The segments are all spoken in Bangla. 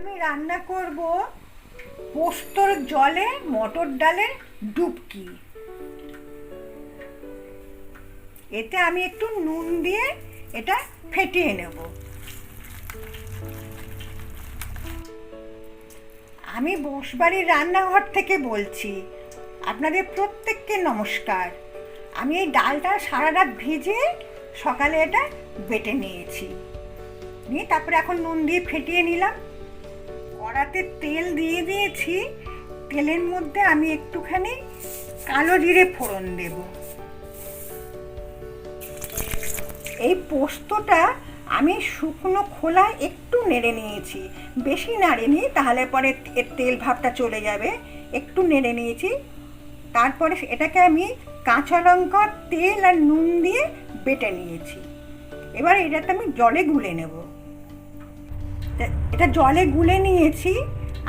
আমি রান্না করব পোস্তর জলে মটর ডালের ডুবকি। এতে আমি একটু নুন দিয়ে এটা ফেটিয়ে নেব। আমি বসবাড়ির রান্নাঘর থেকে বলছি। আপনাদের প্রত্যেককে নমস্কার। আমি এই ডালটা সারা রাত ভিজিয়ে সকালে এটা বেটে নিয়েছি, নিয়ে তারপরে এখন নুন দিয়ে ফেটিয়ে নিলাম। কড়াতে তেল দিয়ে দিয়েছি। তেলের মধ্যে আমি একটুখানি কালো জিরে ফোড়ন দেব। এই পোস্তটা আমি শুকনো খোলায় একটু নেড়ে নিয়েছি, বেশি নাড়িনি, তাহলে পরে এর তেল ভাবটা চলে যাবে। একটু নেড়ে নিয়েছি। তারপরে এটাকে আমি কাঁচা লঙ্কা, তেল আর নুন দিয়ে বেটে নিয়েছি। এবার এটাতে আমি জলে গুলে নেব। এটা জলে গুলে নিয়েছি।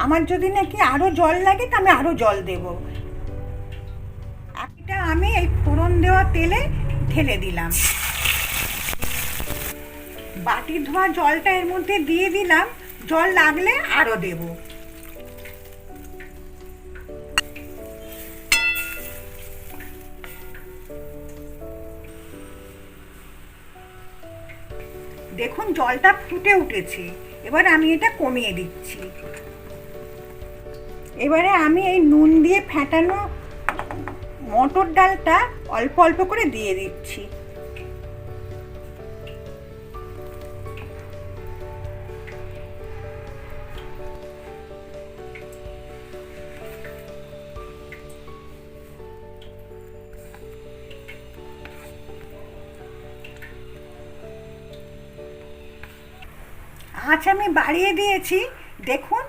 আমার যদি নাকি আরো জল লাগে তা আমি আরো জল দেব। এটা আমি এই ফোড়ন দেওয়া তেলে ঢেলে দিলাম। বাটি ধোয়া জলটা এর মধ্যে দিয়ে দিলাম। জল লাগলে আরো দেব। দেখুন জলটা ফুটে উঠেছে। এবার আমি এটা কমিয়ে দিচ্ছি। এবারে আমি এই নুন দিয়ে ফেটানো মটর ডালটা অল্প অল্প করে দিয়ে দিচ্ছি। আঁচ আমি বাড়িয়ে দিয়েছি। দেখুন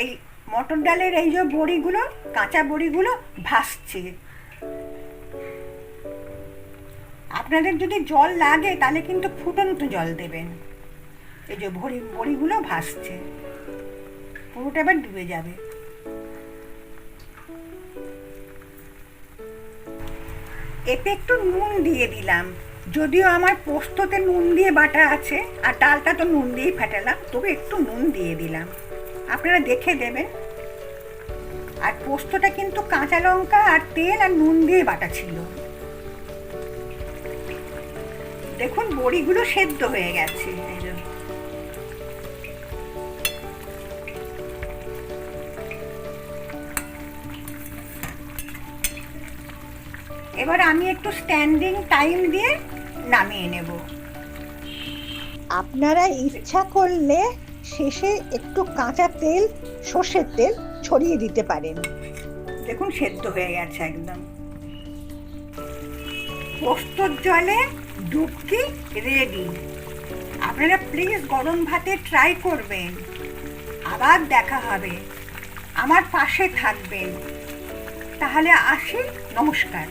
এই মটর ডালের এই যে বড়িগুলো, কাঁচা বড়িগুলো ভাসছে। আপনাদের যদি জল লাগে তাহলে কিন্তু ফুটন্ত জল দেবেন। এই যে বড়িগুলো ভাসছে, পুরোটা এবার ডুবে যাবে। এতে একটু নুন দিয়ে দিলাম। যদিও আমার পোস্ততে নুন দিয়ে বাটা আছে আর ডালটা তো নুন দিয়েই ফাটালাম, তবে একটু নুন দিয়ে দিলাম, আপনারা দেখে দেবেন। আর পোস্তটা কিন্তু কাঁচা লঙ্কা আর তেল আর নুন দিয়ে বাটা ছিল। দেখুন বড়িগুলো সেদ্ধ হয়ে গেছে। এবার আমি একটু স্ট্যান্ডিং টাইম দিয়ে নামিয়ে নেব। আপনারা ইচ্ছা করলে শেষে একটু কাঁচা তেল, সর্ষের তেল ছড়িয়ে দিতে পারেন। দেখুন সেদ্ধ হয়ে গেছে একদম। পোস্তর জলে ডুবকি রেডি। আপনারা প্লিজ গরম ভাতে ট্রাই করবেন। আবার দেখা হবে। আমার পাশে থাকবেন। তাহলে আসি, নমস্কার।